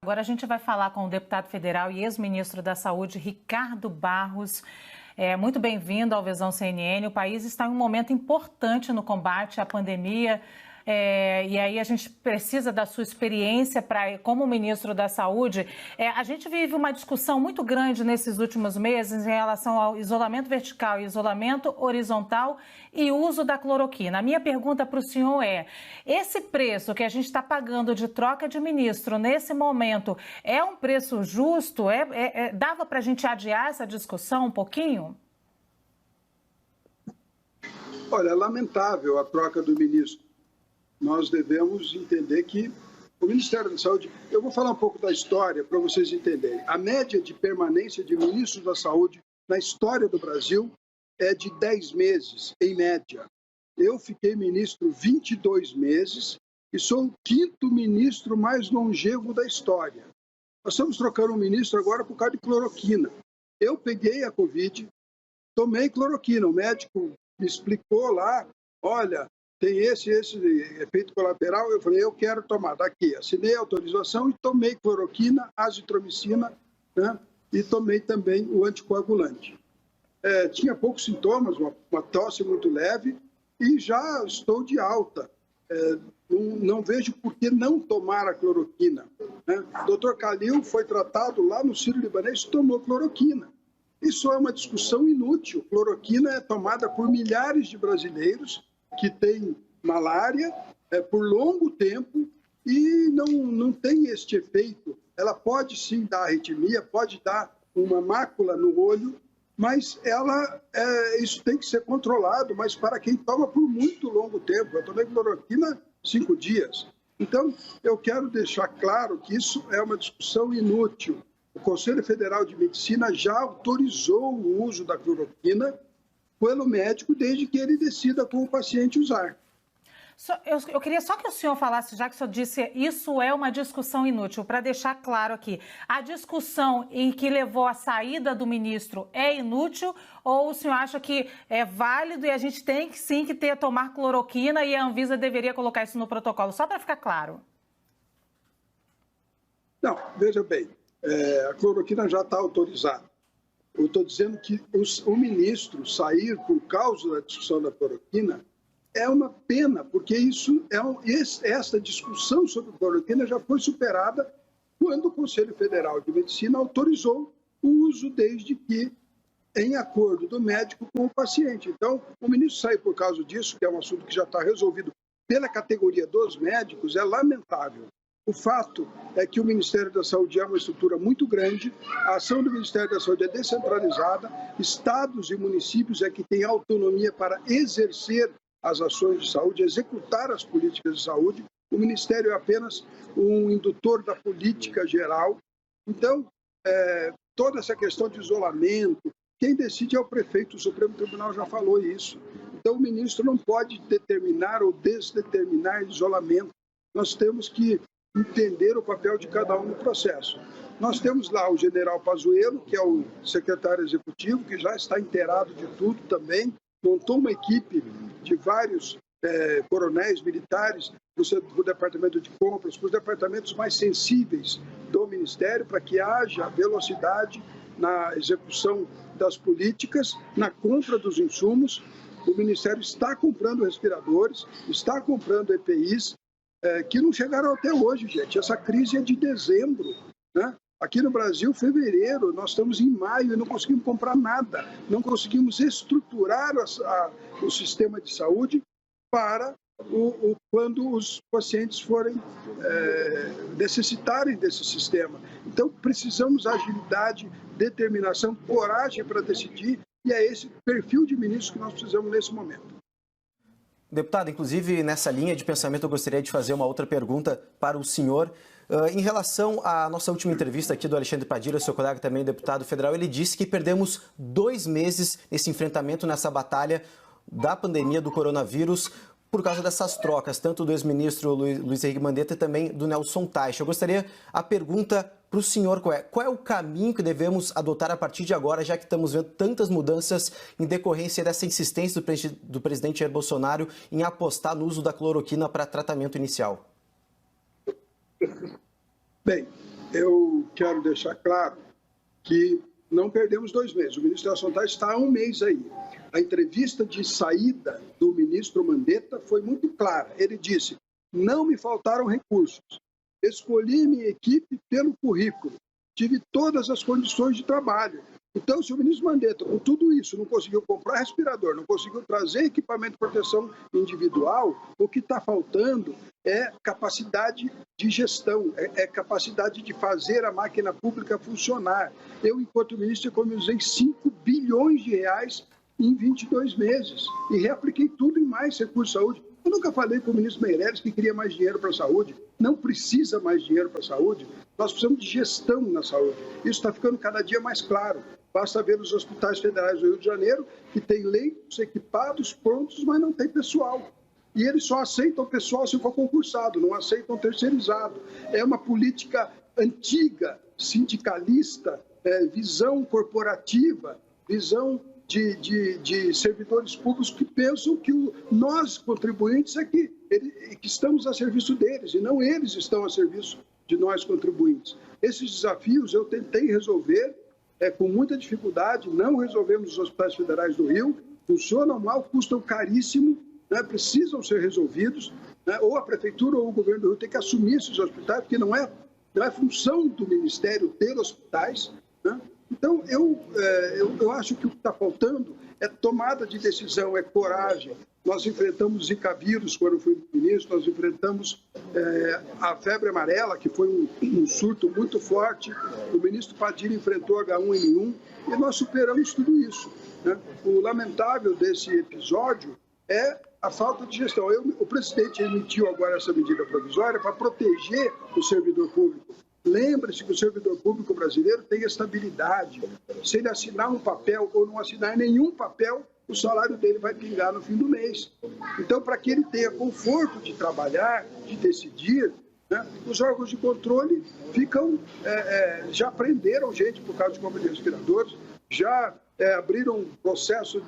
Agora a gente vai falar com o deputado federal e ex-ministro da Saúde, Ricardo Barros. Muito bem-vindo ao Visão CNN. O país está em um momento importante no combate à pandemia. E aí a gente precisa da sua experiência como ministro da Saúde. A gente vive uma discussão muito grande nesses últimos meses em relação ao isolamento vertical e isolamento horizontal e uso da cloroquina. A minha pergunta para o senhor esse preço que a gente está pagando de troca de ministro nesse momento é um preço justo? Dava para a gente adiar essa discussão um pouquinho? Olha, é lamentável a troca do ministro. Nós devemos entender que o Ministério da Saúde... Eu vou falar um pouco da história para vocês entenderem. A média de permanência de ministros da Saúde na história do Brasil é de 10 meses, em média. Eu fiquei ministro 22 meses e sou o 5º ministro mais longevo da história. Nós estamos trocando um ministro agora por causa de cloroquina. Eu peguei a Covid, tomei cloroquina. O médico me explicou lá, olha... tem esse efeito colateral, eu falei, eu quero tomar daqui. Assinei a autorização e tomei cloroquina, azitromicina, né? E tomei também o anticoagulante. Tinha poucos sintomas, uma tosse muito leve e já estou de alta. Não vejo por que não tomar a cloroquina, né? O Dr. Calil foi tratado lá no Sírio-Libanês e tomou cloroquina. Isso é uma discussão inútil. Cloroquina é tomada por milhares de brasileiros que tem malária por longo tempo e não tem este efeito. Ela pode sim dar arritmia, pode dar uma mácula no olho, mas isso tem que ser controlado, mas para quem toma por muito longo tempo. Eu tomei cloroquina 5 dias. Então, eu quero deixar claro que isso é uma discussão inútil. O Conselho Federal de Medicina já autorizou o uso da cloroquina pelo médico, desde que ele decida com o paciente usar. Eu queria só que o senhor falasse, já que o senhor disse isso é uma discussão inútil, para deixar claro aqui, a discussão em que levou à saída do ministro é inútil ou o senhor acha que é válido e a gente tem que sim que tomar cloroquina e a Anvisa deveria colocar isso no protocolo, só para ficar claro? Não, veja bem, a cloroquina já está autorizada. Eu estou dizendo que o ministro sair por causa da discussão da cloroquina é uma pena, porque essa discussão sobre cloroquina já foi superada quando o Conselho Federal de Medicina autorizou o uso desde que em acordo do médico com o paciente. Então, o ministro sair por causa disso, que é um assunto que já está resolvido pela categoria dos médicos, é lamentável. O fato é que o Ministério da Saúde é uma estrutura muito grande, a ação do Ministério da Saúde é descentralizada, estados e municípios é que têm autonomia para exercer as ações de saúde, executar as políticas de saúde, o Ministério é apenas um indutor da política geral. Então, toda essa questão de isolamento, quem decide é o prefeito, o Supremo Tribunal já falou isso. Então, o ministro não pode determinar ou desdeterminar isolamento. Nós temos que entender o papel de cada um no processo. Nós temos lá o general Pazuello, que é o secretário executivo, que já está inteirado de tudo também, montou uma equipe de vários coronéis militares para o departamento de compras, para os departamentos mais sensíveis do Ministério, para que haja velocidade na execução das políticas, na compra dos insumos. O Ministério está comprando respiradores, está comprando EPIs, que não chegaram até hoje, gente. Essa crise é de dezembro, né? Aqui no Brasil, fevereiro, nós estamos em maio e não conseguimos comprar nada. Não conseguimos estruturar o sistema de saúde para quando os pacientes forem necessitarem desse sistema. Então, precisamos agilidade, determinação, coragem para decidir, e é esse perfil de ministro que nós precisamos nesse momento. Deputado, inclusive, nessa linha de pensamento, eu gostaria de fazer uma outra pergunta para o senhor. Em relação à nossa última entrevista aqui do Alexandre Padilha, seu colega também, deputado federal, ele disse que perdemos 2 meses nesse enfrentamento, nessa batalha da pandemia do coronavírus, por causa dessas trocas, tanto do ex-ministro Luiz Henrique Mandetta e também do Nelson Teich. Eu gostaria a pergunta para o senhor qual é o caminho que devemos adotar a partir de agora, já que estamos vendo tantas mudanças em decorrência dessa insistência do presidente Jair Bolsonaro em apostar no uso da cloroquina para tratamento inicial? Bem, eu quero deixar claro que não perdemos 2 meses. O ministro Nelson Taixe está há 1 mês aí. A entrevista de saída do ministro Mandetta foi muito clara. Ele disse: não me faltaram recursos. Escolhi minha equipe pelo currículo. Tive todas as condições de trabalho. Então, se o ministro Mandetta, com tudo isso, não conseguiu comprar respirador, não conseguiu trazer equipamento de proteção individual, o que está faltando é capacidade de gestão, é capacidade de fazer a máquina pública funcionar. Eu, enquanto ministro, economizei 5 bilhões de reais em 22 meses e reapliquei tudo em mais recursos de saúde. Eu nunca falei com o ministro Meirelles que queria mais dinheiro para a saúde. Não precisa mais dinheiro para a saúde. Nós precisamos de gestão na saúde. Isso está ficando cada dia mais claro. Basta ver os hospitais federais do Rio de Janeiro, que têm leitos equipados, prontos, mas não tem pessoal. E eles só aceitam pessoal se for concursado, não aceitam terceirizado. É uma política antiga, sindicalista, visão corporativa, visão de servidores públicos que pensam que nós, contribuintes, que estamos a serviço deles, e não eles estão a serviço de nós, contribuintes. Esses desafios eu tentei resolver com muita dificuldade, não resolvemos os hospitais federais do Rio, funcionam mal, custam caríssimo, né, precisam ser resolvidos, né, ou a Prefeitura ou o Governo do Rio tem que assumir esses hospitais, porque não é função do Ministério ter hospitais, né? Então, eu acho que o que está faltando é tomada de decisão, é coragem. Nós enfrentamos Zika vírus quando fui ministro, nós enfrentamos a febre amarela, que foi um surto muito forte. O ministro Padilha enfrentou H1N1 e nós superamos tudo isso, né? O lamentável desse episódio é a falta de gestão. O presidente emitiu agora essa medida provisória para proteger o servidor público. Lembre-se que o servidor público brasileiro tem estabilidade. Se ele assinar um papel ou não assinar nenhum papel, o salário dele vai pingar no fim do mês. Então, para que ele tenha conforto de trabalhar, de decidir, né, os órgãos de controle já prenderam gente por causa de compra de respiradores, já abriram processo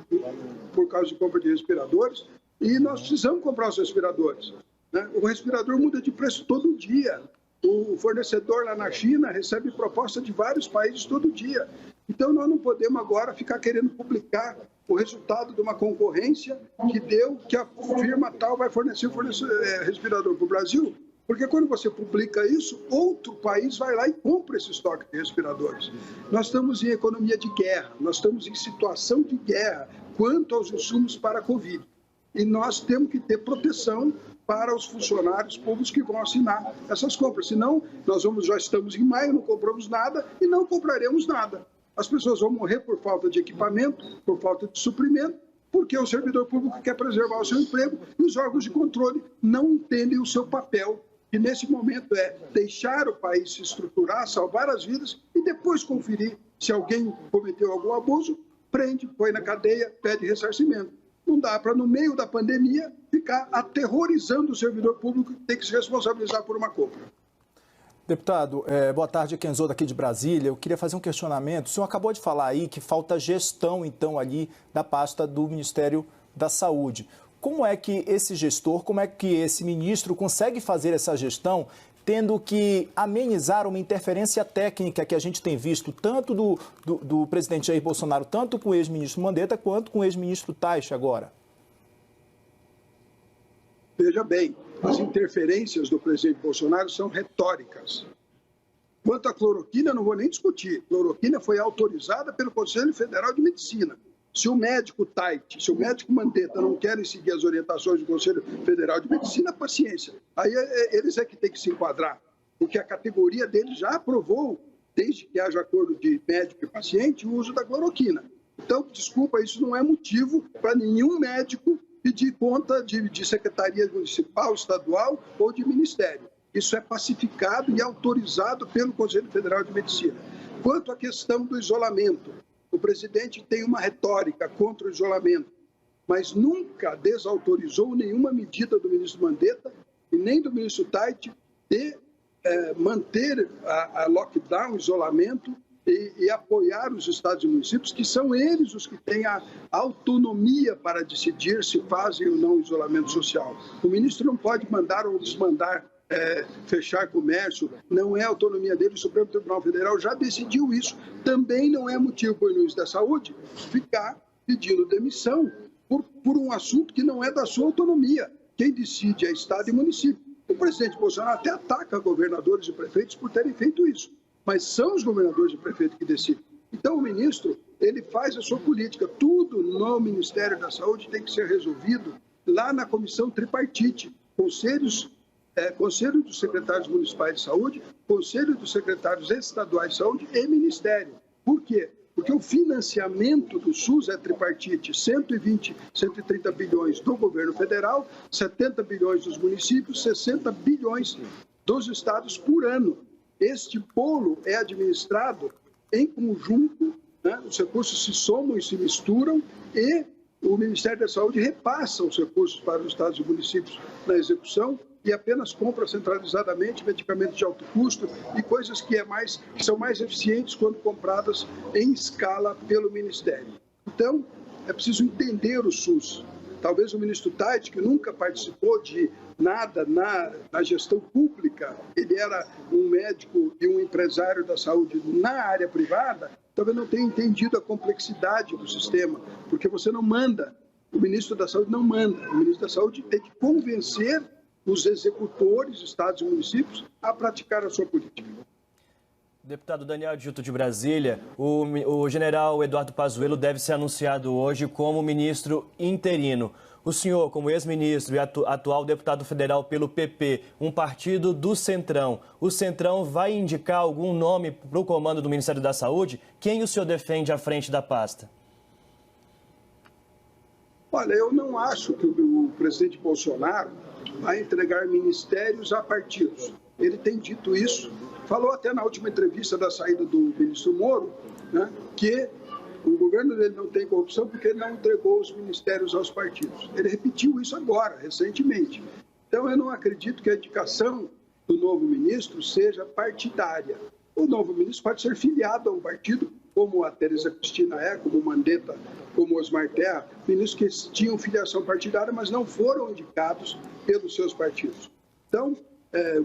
por causa de compra de respiradores, e nós precisamos comprar os respiradores, né? O respirador muda de preço todo dia. O fornecedor lá na China recebe proposta de vários países todo dia. Então, nós não podemos agora ficar querendo publicar o resultado de uma concorrência que a firma tal vai fornecer respirador para o Brasil, porque quando você publica isso, outro país vai lá e compra esse estoque de respiradores. Nós estamos em economia de guerra, nós estamos em situação de guerra quanto aos insumos para a Covid. E nós temos que ter proteção para os funcionários públicos que vão assinar essas compras. Senão, já estamos em maio, não compramos nada e não compraremos nada. As pessoas vão morrer por falta de equipamento, por falta de suprimento, porque o servidor público quer preservar o seu emprego e os órgãos de controle não entendem o seu papel, que nesse momento é deixar o país se estruturar, salvar as vidas e depois conferir se alguém cometeu algum abuso, prende, põe na cadeia, pede ressarcimento. Não dá para, no meio da pandemia, ficar aterrorizando o servidor público que tem que se responsabilizar por uma compra. Deputado, boa tarde, Kenzo daqui de Brasília. Eu queria fazer um questionamento. O senhor acabou de falar aí que falta gestão, então, ali da pasta do Ministério da Saúde. Como é que esse gestor, como é que esse ministro consegue fazer essa gestão tendo que amenizar uma interferência técnica que a gente tem visto tanto do presidente Jair Bolsonaro, tanto com o ex-ministro Mandetta, quanto com o ex-ministro Taixe agora? Veja bem, as interferências do presidente Bolsonaro são retóricas. Quanto à cloroquina, não vou nem discutir. Cloroquina foi autorizada pelo Conselho Federal de Medicina. Se o médico Taixe, se o médico Mandetta não querem seguir as orientações do Conselho Federal de Medicina, paciência. Aí eles é que têm que se enquadrar, porque a categoria deles já aprovou, desde que haja acordo de médico e paciente, o uso da cloroquina. Então, desculpa, isso não é motivo para nenhum médico pedir conta de secretaria municipal, estadual ou de ministério. Isso é pacificado e autorizado pelo Conselho Federal de Medicina. Quanto à questão do isolamento, o presidente tem uma retórica contra o isolamento, mas nunca desautorizou nenhuma medida do ministro Mandetta e nem do ministro Taixe de manter a lockdown, isolamento e apoiar os estados e municípios, que são eles os que têm a autonomia para decidir se fazem ou não isolamento social. O ministro não pode mandar ou desmandar fechar comércio, não é autonomia dele. O Supremo Tribunal Federal já decidiu isso. Também não é motivo para o ministro da Saúde ficar pedindo demissão por um assunto que não é da sua autonomia. Quem decide é Estado e município. O presidente Bolsonaro até ataca governadores e prefeitos por terem feito isso, mas são os governadores e prefeitos que decidem. Então, o ministro, ele faz a sua política. Tudo no Ministério da Saúde tem que ser resolvido lá na comissão tripartite. Conselho dos secretários municipais de saúde, Conselho dos secretários estaduais de saúde e Ministério. Por quê? Porque o financiamento do SUS é tripartite, 120, 130 bilhões do governo federal, 70 bilhões dos municípios, 60 bilhões dos estados por ano. Este bolo é administrado em conjunto, né? Os recursos se somam e se misturam e o Ministério da Saúde repassa os recursos para os estados e municípios na execução e apenas compra centralizadamente medicamentos de alto custo e coisas que são mais eficientes quando compradas em escala pelo Ministério. Então, é preciso entender o SUS. Talvez o ministro Tade, que nunca participou de nada na gestão pública, ele era um médico e um empresário da saúde na área privada, talvez não tenha entendido a complexidade do sistema, porque você não manda, o ministro da Saúde não manda, o ministro da Saúde tem que convencer os executores, estados e municípios, a praticar a sua política. Deputado Daniel Adjuto de Brasília, o general Eduardo Pazuello deve ser anunciado hoje como ministro interino. O senhor, como ex-ministro e atual deputado federal pelo PP, um partido do Centrão, o Centrão vai indicar algum nome para o comando do Ministério da Saúde? Quem o senhor defende à frente da pasta? Olha, eu não acho que o presidente Bolsonaro vai entregar ministérios a partidos. Ele tem dito isso. Falou até na última entrevista da saída do ministro Moro, né, que o governo dele não tem corrupção porque ele não entregou os ministérios aos partidos. Ele repetiu isso agora, recentemente. Então, eu não acredito que a indicação do novo ministro seja partidária. O novo ministro pode ser filiado a um partido, como a Tereza Cristina como o Mandetta, como o Osmar Terra, ministros que tinham filiação partidária, mas não foram indicados pelos seus partidos. Então,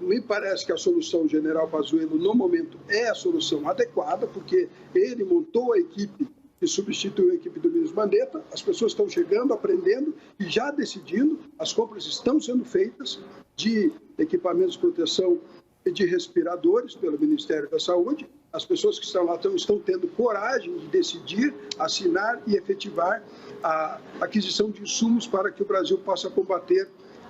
me parece que a solução general Pazuello, no momento, é a solução adequada, porque ele montou a equipe que substituiu a equipe do ministro Mandetta, as pessoas estão chegando, aprendendo e já decidindo, as compras estão sendo feitas de equipamentos de proteção e de respiradores pelo Ministério da Saúde. As pessoas que estão lá estão tendo coragem de decidir, assinar e efetivar a aquisição de insumos para que o Brasil possa combater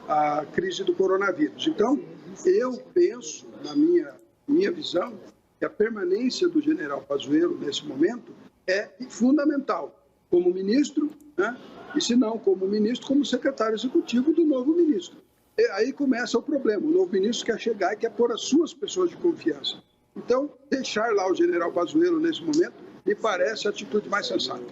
a crise do coronavírus. Então, eu penso, na minha visão, que a permanência do general Pazuello nesse momento é fundamental, como ministro, né? E se não como ministro, como secretário executivo do novo ministro. E aí começa o problema. O novo ministro quer chegar e quer pôr as suas pessoas de confiança. Então, deixar lá o general Pazuello nesse momento me parece a atitude mais sensata.